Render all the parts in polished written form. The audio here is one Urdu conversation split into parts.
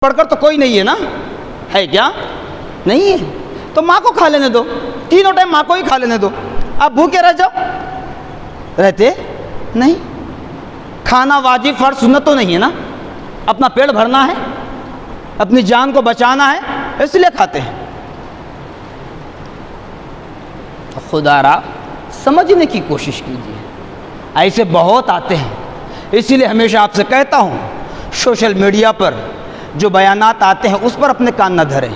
پڑھ کر تو کوئی نہیں ہے نا، ہے کیا؟ نہیں ہے، تو ماں کو کھا لینے دو، تینوں ٹائم ماں کو ہی کھا لینے دو، آپ بھوکے رہ جاؤ۔ رہتے نہیں، کھانا واجب فرض سنت تو نہیں ہے نا، اپنا پیٹ بھرنا ہے، اپنی جان کو بچانا ہے، اس لیے کھاتے ہیں۔ خدا را سمجھنے کی کوشش کیجیے، ایسے بہت آتے ہیں۔ اسی لیے ہمیشہ آپ سے کہتا ہوں، سوشل میڈیا پر جو بیانات آتے ہیں اس پر اپنے کان نہ دھریں۔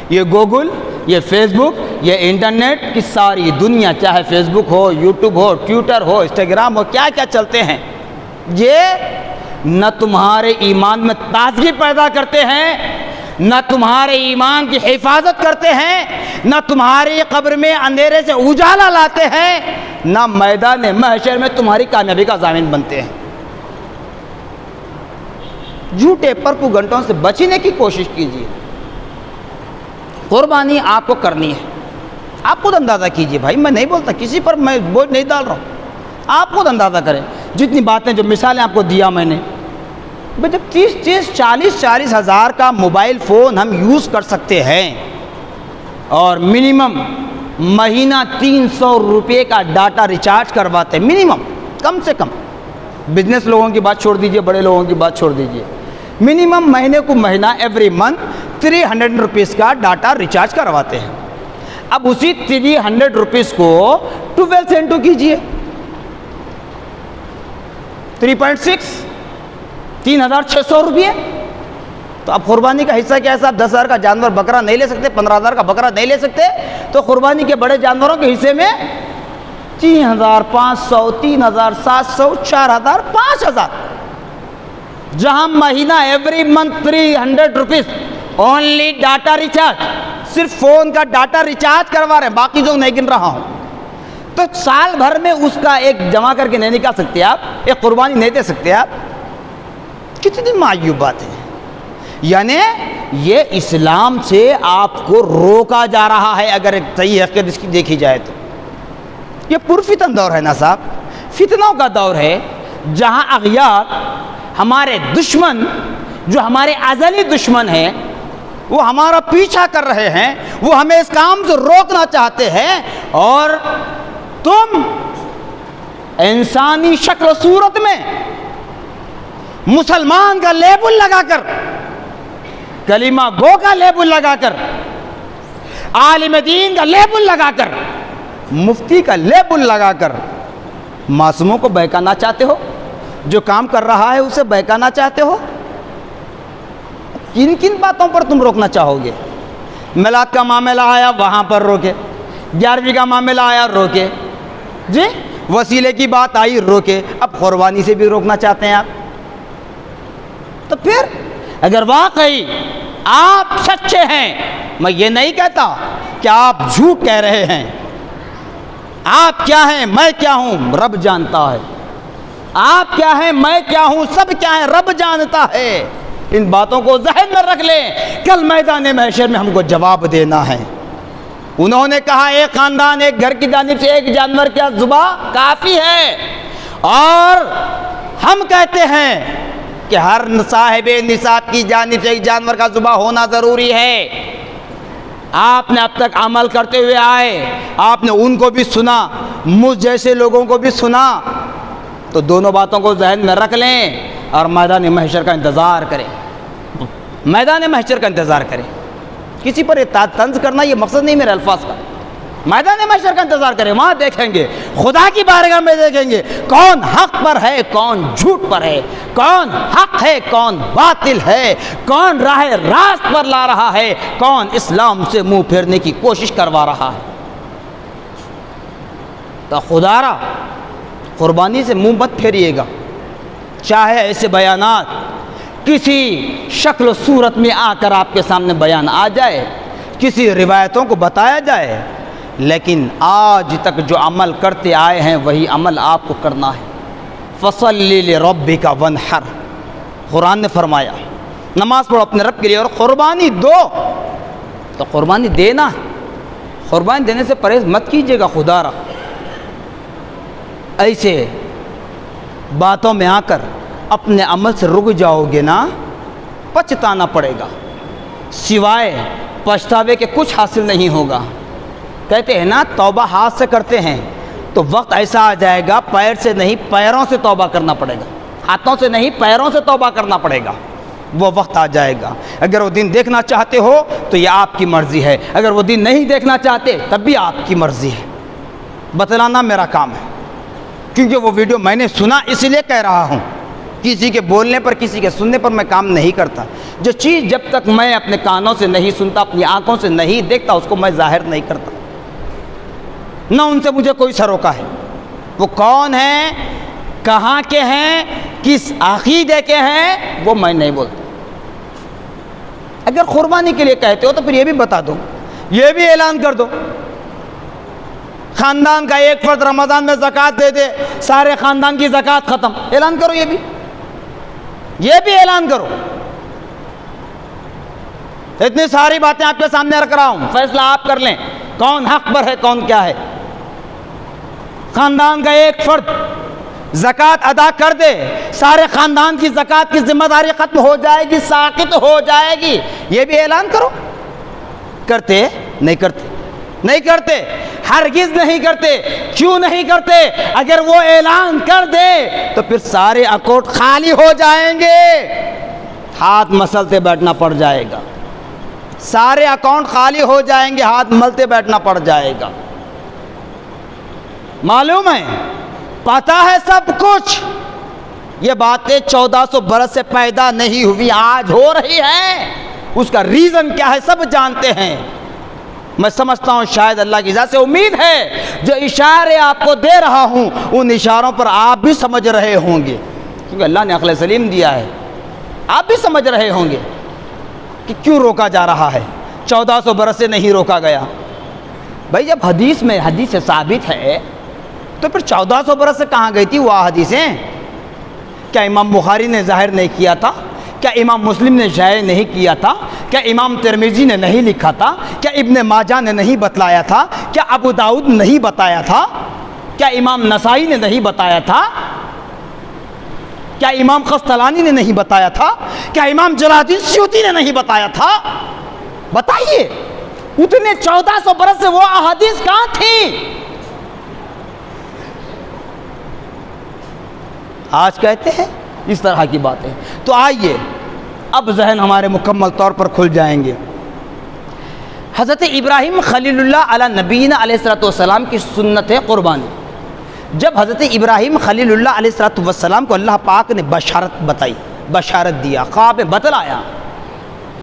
یہ گوگل، یہ فیس بک، یہ انٹرنیٹ کی ساری دنیا، چاہے فیس بک ہو، یوٹیوب ہو، ٹویٹر ہو، انسٹاگرام ہو، کیا کیا چلتے ہیں، یہ نہ تمہارے ایمان میں تازگی پیدا کرتے ہیں، نہ تمہارے ایمان کی حفاظت کرتے ہیں، نہ تمہاری قبر میں اندھیرے سے اجالا لاتے ہیں، نہ میدان محشر میں تمہاری کامیابی کا ضامن بنتے ہیں۔ جھوٹے پرکو گھنٹوں سے بچنے کی کوشش کیجیے۔ قربانی آپ کو کرنی ہے، آپ خود اندازہ کیجیے۔ بھائی میں نہیں بولتا، کسی پر میں بوجھ نہیں ڈال رہا ہوں، آپ خود اندازہ کریں۔ جتنی باتیں، جو مثالیں آپ کو دیا میں نے، جب 30-40 ہزار کا موبائل فون ہم یوز کر سکتے ہیں اور منیمم مہینہ 300 روپے کا ڈاٹا ریچارج کرواتے ہیں، منیمم، کم سے کم، بزنس لوگوں کی بات چھوڑ دیجئے، بڑے لوگوں کی بات چھوڑ دیجئے، منیمم مہینے کو مہینہ ایوری منتھ 300 روپیز کا ڈاٹا ریچارج کرواتے ہیں۔ اب اسی 300 روپیز کو 12 سے انٹو کیجئے، 3.6، 3600 روپیے۔ تو اب قربانی کا حصہ کیا ہے صاحب؟ 10,000 کا جانور بکرا نہیں لے سکتے، 15,000 کا بکرا نہیں لے سکتے، تو قربانی کے بڑے جانوروں کے حصے میں 3,500، 3,700، 4,000، 5,000، جہاں مہینہ every month 300 rupees only data recharge, صرف فون کا ڈاٹا ریچارج کروا رہے ہیں، باقی جو نہیں گن رہا ہوں، تو سال بھر میں اس کا ایک جمع کر کے نہیں نکال سکتے آپ، ایک قربانی نہیں دے سکتے آپ۔ کتنی معیوب بات ہے، یعنی یہ اسلام سے آپ کو روکا جا رہا ہے۔ اگر ایک صحیح حقیقت اس کی دیکھی جائے تو یہ پرفتن دور ہے نا صاحب، فتنوں کا دور ہے، جہاں اغیار، ہمارے دشمن، جو ہمارے ازلی دشمن ہیں، وہ ہمارا پیچھا کر رہے ہیں، وہ ہمیں اس کام سے روکنا چاہتے ہیں، اور تم انسانی شکل و صورت میں مسلمان کا لیبل لگا کر، کلمہ گو کا لیبل لگا کر، عالم دین کا لیبل لگا کر، مفتی کا لیبل لگا کر معصوموں کو بہکانا چاہتے ہو، جو کام کر رہا ہے اسے بہکانا چاہتے ہو۔ کن کن باتوں پر تم روکنا چاہو گے؟ میلاد کا معاملہ آیا وہاں پر روکے، 11ویں کا معاملہ آیا روکے، جی وسیلے کی بات آئی روکے، اب قربانی سے بھی روکنا چاہتے ہیں آپ۔ تو پھر اگر واقعی آپ سچے ہیں، میں یہ نہیں کہتا کہ آپ جھوٹ کہہ رہے ہیں، آپ کیا ہیں، میں کیا ہوں، رب جانتا ہے، آپ کیا ہیں، میں کیا ہوں، سب کیا ہیں، رب جانتا ہے۔ ان باتوں کو ذہن میں رکھ لیں، کل میدان محشر میں ہم کو جواب دینا ہے۔ انہوں نے کہا ایک خاندان، ایک گھر کی جانب سے ایک جانور کیا ذبح کافی ہے، اور ہم کہتے ہیں کہ ہر صاحب نصاب کی جانب سے ایک جانور کا ذبح ہونا ضروری ہے۔ آپ نے اب تک عمل کرتے ہوئے آئے، آپ نے ان کو بھی سنا، مجھ جیسے لوگوں کو بھی سنا، تو دونوں باتوں کو ذہن میں رکھ لیں اور میدان محشر کا انتظار کریں، میدان محشر کا انتظار کریں۔ کسی پر طنز کرنا یہ مقصد نہیں میرے الفاظ کا، میدان محشر کا انتظار کریں، وہاں دیکھیں گے، خدا کی بارگاہ میں دیکھیں گے کون حق پر ہے، کون جھوٹ پر ہے، کون حق ہے، کون باطل ہے، کون راہ راست پر لا رہا ہے، کون اسلام سے منہ پھیرنے کی کوشش کروا رہا ہے۔ تو خدا را قربانی سے منہ مت پھیریے گا، چاہے ایسے بیانات کسی شکل و صورت میں آ کر آپ کے سامنے بیان آ جائے، کسی روایتوں کو بتایا جائے، لیکن آج تک جو عمل کرتے آئے ہیں وہی عمل آپ کو کرنا ہے۔ فَصَلِّ لِرَبِّكَ وَانْحَرْ، قرآن نے فرمایا نماز پڑھو اپنے رب کے لیے اور قربانی دو۔ تو قربانی دینا ہے، قربانی دینے سے پرہیز مت کیجیے گا۔ خدا را ایسے باتوں میں آ کر اپنے عمل سے رک جاؤ گے نا، پچھتانا پڑے گا، سوائے پچھتاوے کے کچھ حاصل نہیں ہوگا۔ کہتے ہیں نا توبہ ہاتھ سے کرتے ہیں تو وقت ایسا آ جائے گا پیر سے نہیں پیروں سے توبہ کرنا پڑے گا، ہاتھوں سے نہیں پیروں سے توبہ کرنا پڑے گا، وہ وقت آ جائے گا۔ اگر وہ دن دیکھنا چاہتے ہو تو یہ آپ کی مرضی ہے، اگر وہ دن نہیں دیکھنا چاہتے تب بھی آپ کی مرضی ہے، بتلانا میرا کام ہے، کیونکہ وہ ویڈیو میں نے سنا اس لیے کہہ رہا ہوں، کسی کے بولنے پر کسی کے سننے پر میں کام نہیں کرتا۔ جو چیز جب تک میں اپنے کانوں سے نہیں سنتا، اپنی آنکھوں سے نہیں دیکھتا، اس کو میں ظاہر نہیں کرتا، نہ ان سے مجھے کوئی سروکا ہے۔ وہ کون ہیں، کہاں کے ہیں، کس عقیدے کے ہیں، وہ میں نہیں بولتا۔ اگر قربانی کے لیے کہتے ہو تو پھر یہ بھی بتا دو، یہ بھی اعلان کر دو، خاندان کا ایک فرد رمضان میں زکوٰۃ دے دے، سارے خاندان کی زکوٰۃ ختم، اعلان کرو، یہ بھی اعلان کرو۔ اتنی ساری باتیں آپ کے سامنے رکھ رہا ہوں، فیصلہ آپ کر لیں کون حق پر ہے کون کیا ہے۔ خاندان کا ایک فرد زکوٰۃ ادا کر دے، سارے خاندان کی زکوٰۃ کی ذمہ داری ختم ہو جائے گی، ساقط ہو جائے گی، یہ بھی اعلان کرو۔ کرتے نہیں کرتے، نہیں کرتے، ہرگز نہیں کرتے۔ کیوں نہیں کرتے؟ اگر وہ اعلان کر دے تو پھر سارے اکاؤنٹ خالی ہو جائیں گے، ہاتھ مسلتے بیٹھنا پڑ جائے گا، سارے اکاؤنٹ خالی ہو جائیں گے، ہاتھ ملتے بیٹھنا پڑ جائے گا۔ معلوم ہے، پتہ ہے سب کچھ، یہ باتیں 1400 برس سے پیدا نہیں ہوئی، آج ہو رہی ہے، اس کا ریزن کیا ہے سب جانتے ہیں۔ میں سمجھتا ہوں شاید اللہ کی ذات سے امید ہے جو اشارے آپ کو دے رہا ہوں ان اشاروں پر آپ بھی سمجھ رہے ہوں گے، کیونکہ اللہ نے عقل سلیم دیا ہے، آپ بھی سمجھ رہے ہوں گے کہ کیوں روکا جا رہا ہے، 1400 برس سے نہیں روکا گیا۔ بھائی جب حدیث میں حدیث سے ثابت ہے تو پھر 1400 برس سے کہاں گئی تھی وہ حدیثیں؟ کیا امام بخاری نے ظاہر نہیں کیا تھا؟ کیا امام مسلم نے شائع نہیں کیا تھا؟ کیا امام ترمذی نے نہیں لکھا تھا؟ کیا ابن ماجہ نے نہیں بتلایا تھا؟ کیا ابو داؤد نے نہیں بتایا تھا؟ کیا امام نسائی نے نہیں بتایا تھا؟ کیا امام قسطلانی نے نہیں بتایا تھا؟ کیا امام جلال الدین سیوطی نے نہیں بتایا تھا؟ بتائیے، اتنے 1400 برس سے وہ احادیث کہاں تھی؟ آج کہتے ہیں اس طرح کی باتیں۔ تو آئیے اب ذہن ہمارے مکمل طور پر کھل جائیں گے۔ حضرت ابراہیم خلیل اللہ علی نبینا علیہ السلام کی سنت ہے قربانی۔ جب حضرت ابراہیم خلیل اللہ علیہ السلام کو اللہ پاک نے بشارت بتائی، بشارت دیا، خواب میں بتلایا